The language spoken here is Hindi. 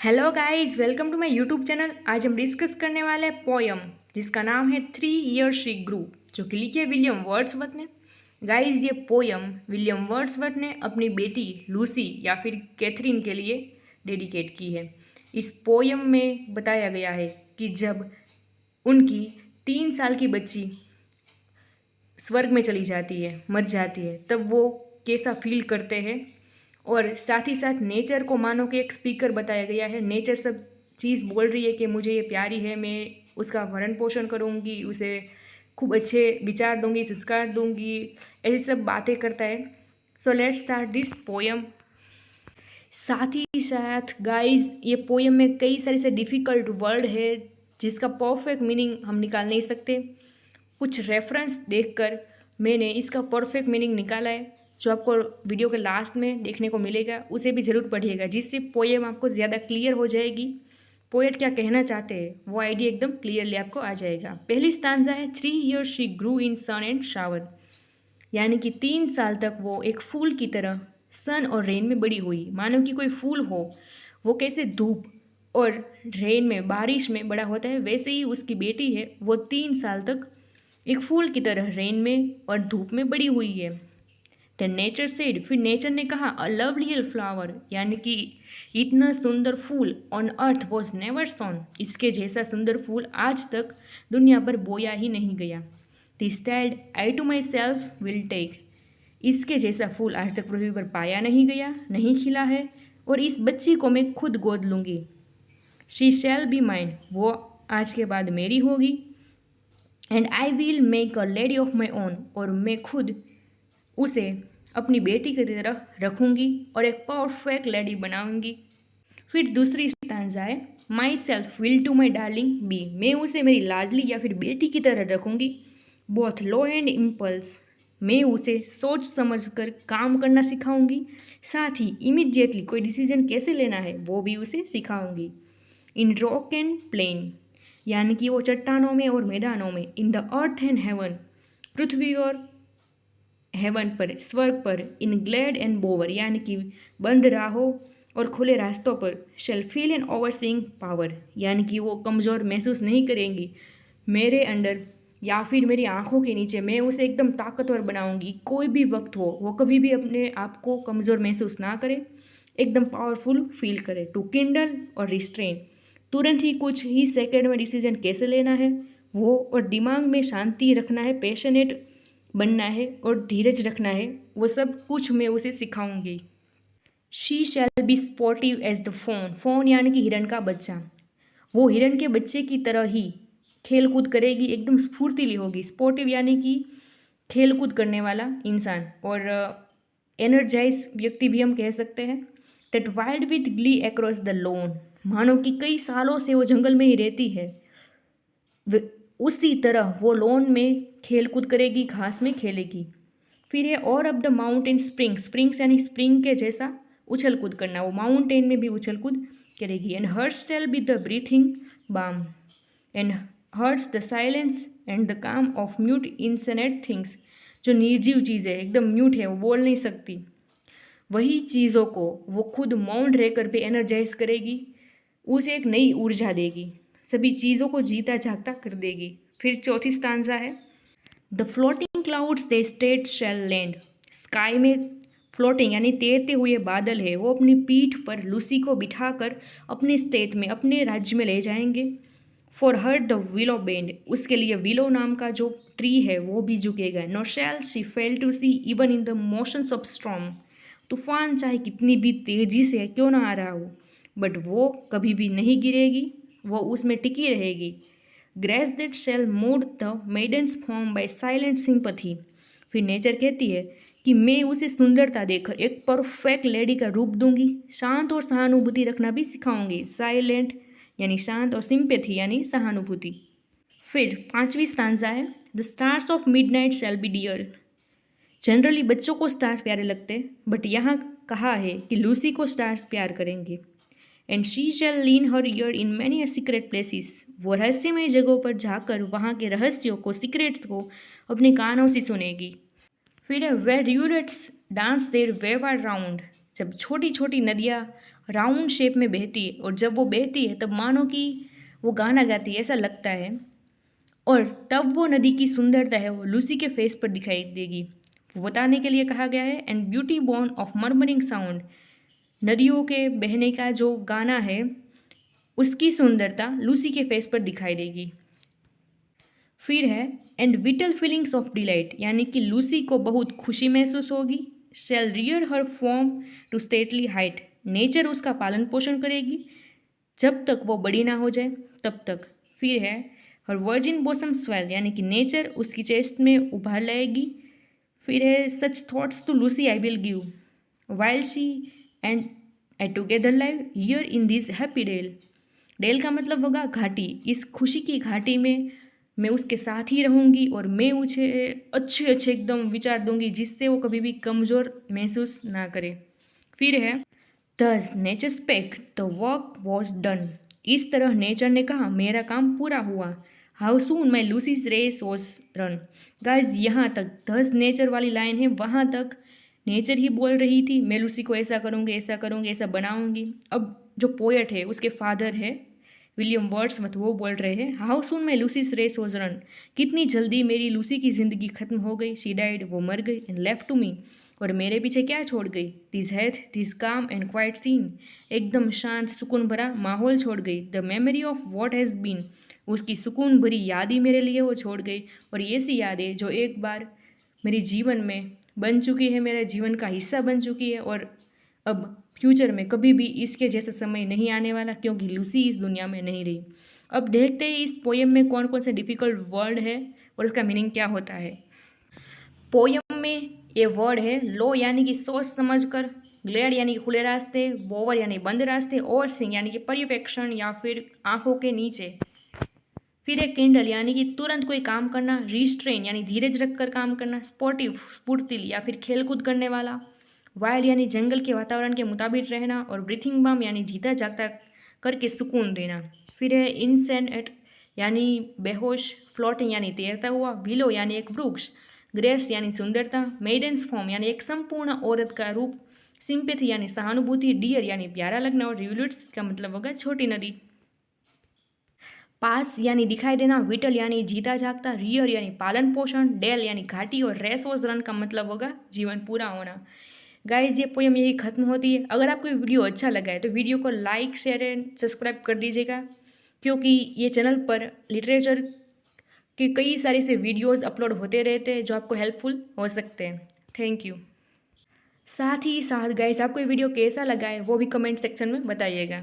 Hello guys, welcome to my YouTube channel. आज हम डिस्कस करने वाले हैं पोयम जिसका नाम है 3 Years शी ग्रू, जो कि लिखी है विलियम वर्ड्सवर्थ ने। गाइस, ये पोयम विलियम वर्ड्सवर्थ ने अपनी बेटी लूसी या फिर कैथरीन के लिए डेडिकेट की है। इस पोयम में बताया गया है कि जब उनकी 3 साल की बच्ची स्वर्ग में चली जाती है, मर जाती है, तब वो कैसा फील करते हैं। और साथ ही साथ नेचर को मानो कि एक स्पीकर बताया गया है। नेचर सब चीज़ बोल रही है कि मुझे ये प्यारी है, मैं उसका भरण पोषण करूँगी, उसे खूब अच्छे विचार दूंगी, संस्कार दूंगी, ऐसी सब बातें करता है। So let's start this poem. साथ ही साथ गाइस, ये पोयम में कई सारे से डिफ़िकल्ट वर्ड है जिसका परफेक्ट मीनिंग हम निकाल नहीं सकते। कुछ रेफरेंस देखकर मैंने इसका परफेक्ट मीनिंग निकाला है, जो आपको वीडियो के लास्ट में देखने को मिलेगा। उसे भी ज़रूर पढ़िएगा, जिससे पोएम आपको ज़्यादा क्लियर हो जाएगी। पोएट क्या कहना चाहते हैं वो आइडिया एकदम क्लियरली आपको आ जाएगा। पहली स्टांजा है 3 years she grew in sun and shower, यानी कि 3 साल तक वो एक फूल की तरह सन और रेन में बड़ी हुई। मानो कि कोई फूल हो, वो कैसे धूप और रेन में, बारिश में बड़ा होता है, वैसे ही उसकी बेटी है, वो 3 साल तक एक फूल की तरह रेन में और धूप में बड़ी हुई है। द नेचर सेड, फिर नेचर ने कहा, अ लवली फ्लावर, यानी कि इतना सुंदर फूल ऑन अर्थ वॉज नेवर सोन, इसके जैसा सुंदर फूल आज तक दुनिया पर बोया ही नहीं गया। The styled I to myself will take, इसके जैसा फूल आज तक पृथ्वी पर पाया नहीं गया, नहीं खिला है, और इस बच्ची को मैं खुद गोद लूँगी। शी शैल बी माइन, वो आज के बाद मेरी होगी। And I will make a lady of my own, और मैं खुद उसे अपनी बेटी की तरह रखूँगी और एक परफेक्ट लेडी बनाऊँगी। फिर दूसरी स्टांजा है, myself will to my darling be, मैं उसे मेरी लाडली या फिर बेटी की तरह रखूँगी। बोथ लो एंड इम्पल्स, मैं उसे सोच समझ कर काम करना सिखाऊंगी, साथ ही इमिडिएटली कोई डिसीजन कैसे लेना है वो भी उसे सिखाऊंगी। इन रॉक एंड प्लेन, यानी कि वो चट्टानों में और मैदानों में, in the earth and heaven, पृथ्वी और हेवन पर, स्वर्ग पर, इन ग्लैड एंड बोवर, यानी कि बंद राहों और खुले रास्तों पर, shall feel an overseeing power, यानी कि वो कमज़ोर महसूस नहीं करेंगी मेरे अंडर या फिर मेरी आंखों के नीचे। मैं उसे एकदम ताकतवर बनाऊंगी, कोई भी वक्त हो वो कभी भी अपने आप को कमज़ोर महसूस ना करे, एकदम पावरफुल फील करे। टू किंडल और रिस्ट्रेन, तुरंत ही कुछ ही सेकंड में डिसीजन कैसे लेना है वो, और दिमाग में शांति रखना है, पैशनेट बनना है और धीरज रखना है, वो सब कुछ मैं उसे सिखाऊंगी। She shall be sportive as the fawn, fawn यानी कि हिरन का बच्चा, वो हिरन के बच्चे की तरह ही खेल कूद करेगी, एकदम स्फूर्तिली होगी। स्पोर्टिव यानी कि खेल कूद करने वाला इंसान, और एनर्जाइज व्यक्ति भी हम कह सकते हैं। That wild with Glee across the loan, मानो कि कई सालों से वो जंगल में ही रहती है, उसी तरह वो लॉन में खेल कूद करेगी, घास में खेलेगी। फिर है और अब द माउंटेन स्प्रिंग, स्प्रिंग्स यानी स्प्रिंग के जैसा उछल कूद करना, वो माउंटेन में भी उछल कूद करेगी। And hers shall be the breathing balm, and hers the silence and the calm of mute insensate things, जो निर्जीव चीज़ है, एकदम म्यूट है, वो बोल नहीं सकती, वही चीज़ों को वो खुद मौन रहकर भी एनर्जाइज करेगी, उसे एक नई ऊर्जा देगी, सभी चीज़ों को जीता जागता कर देगी। फिर चौथी स्टांजा है, the floating clouds they state shell land, sky में फ्लोटिंग यानी तैरते हुए बादल है, वो अपनी पीठ पर लूसी को बिठाकर अपने स्टेट में, अपने राज्य में ले जाएंगे। For her the willow bend, उसके लिए विलो नाम का जो ट्री है वो भी झुकेगा। Nor shall she fail to see even in the motions of storm, तूफान चाहे कितनी भी तेजी से क्यों ना आ रहा हो, बट वो कभी भी नहीं गिरेगी, वो उसमें टिकी रहेगी। Grace that shall mould the maiden's form by silent sympathy, फिर नेचर कहती है कि मैं उसे सुंदरता देकर एक परफेक्ट लेडी का रूप दूंगी, शांत और सहानुभूति रखना भी सिखाऊंगी। साइलेंट यानी शांत, और सिंपैथी यानी सहानुभूति। फिर पांचवी स्टांजा है, the stars of midnight shall be dear, generally बच्चों को स्टार प्यारे लगते हैं, बट यहाँ कहा है कि लूसी को स्टार्स प्यार करेंगे। And she shall lean her ear in many secret places, वो रहस्यमय जगहों पर जाकर वहाँ के रहस्यों को, सीक्रेट्स को अपने कानों से सुनेगी। फिर है where rivulets dance their wave round, जब छोटी छोटी नदियाँ राउंड शेप में बहती है और जब वो बहती है तब मानो कि वो गाना गाती है ऐसा लगता है। और तब वो नदी की सुंदरता है वो लूसी के फेस पर दिखाई देगी। वो बताने के लिए कहा गया है and beauty born of murmuring sound, नदियों के बहने का जो गाना है उसकी सुंदरता लूसी के फेस पर दिखाई देगी। फिर है and vital feelings of delight, यानी कि लूसी को बहुत खुशी महसूस होगी। Shall rear her form to stately height, nature उसका पालन पोषण करेगी जब तक वो बड़ी ना हो जाए तब तक। फिर है हर वर्जिन बॉसम स्वेल, यानी कि नेचर उसकी चेस्ट में उभार लाएगी। फिर है such thoughts to Lucy I will give while she and I together live here in this happy dell. Dell का मतलब होगा घाटी, इस खुशी की घाटी में मैं उसके साथ ही रहूँगी और मैं उसे अच्छे अच्छे एकदम विचार दूंगी जिससे वो कभी भी कमज़ोर महसूस ना करे। फिर है thus nature spake the work was done, इस तरह नेचर ने कहा मेरा काम पूरा हुआ। How soon my Lucy's race was run. Guys यहाँ तक दस नेचर वाली लाइन है, वहाँ तक नेचर ही बोल रही थी मैं लूसी को ऐसा करूँगी ऐसा करूँगी ऐसा बनाऊँगी। अब जो पोएट है उसके फादर है विलियम वर्ड्सवर्थ, वो बोल रहे हैं how soon my Lucy's race was run, कितनी जल्दी मेरी लूसी की ज़िंदगी खत्म हो गई। शी डाइड, वो मर गई। एंड लेफ्ट टू मी, और मेरे पीछे क्या छोड़ गई। This heath this calm and quiet scene, एकदम शांत सुकून भरा माहौल छोड़ गई। The memory of what has been, उसकी सुकून भरी याद ही मेरे लिए वो छोड़ गई। और ये सी यादें जो एक बार मेरे जीवन में बन चुकी है, मेरे जीवन का हिस्सा बन चुकी है और अब फ्यूचर में कभी भी इसके जैसा समय नहीं आने वाला क्योंकि लूसी इस दुनिया में नहीं रही। अब देखते हैं इस पोएम में कौन कौन से डिफ़िकल्ट वर्ड है और उसका मीनिंग क्या होता है। पोएम में ये वर्ड है लो यानी कि सोच समझ कर, ग्लेड यानी कि खुले रास्ते, बोवर यानी बंद रास्ते, और सिंह यानी कि पर्यवेक्षण या फिर आंखों के नीचे। फिर एक किंडल यानी कि तुरंत कोई काम करना, रिस्ट्रेन यानी धीरज रखकर काम करना, स्पोर्टिव फुर्तीली या फिर खेलकूद करने वाला, वाइल्ड यानी जंगल के वातावरण के मुताबिक रहना, और ब्रीथिंग बम यानी जीता जागता करके सुकून देना। फिर है इनसेनेट यानी बेहोश, फ्लोटिंग यानी तैरता हुआ, विलो यानी एक वृक्ष, ग्रेस यानी सुंदरता, मेडन्स फॉर्म यानी एक संपूर्ण औरत का रूप, सिंपैथी यानी सहानुभूति, डियर यानी प्यारा लगना, और रिवुलेट्स का मतलब होगा छोटी नदी। पास यानी दिखाई देना, विटल यानी जीता जागता, रियर यानी पालन पोषण, डेल यानी घाटी, और रेस वॉज रन का मतलब होगा जीवन पूरा होना। गाइज ये पोएम यही खत्म होती है। अगर आपको ये वीडियो अच्छा लगा है तो वीडियो को लाइक शेयर एंड सब्सक्राइब कर दीजिएगा क्योंकि ये चैनल पर लिटरेचर के कई सारे से वीडियोस अपलोड होते रहते हैं जो आपको हेल्पफुल हो सकते हैं। Thank you. साथ ही साथ गाइज आपको ये वीडियो कैसा लगा है वो भी कमेंट सेक्शन में बताइएगा।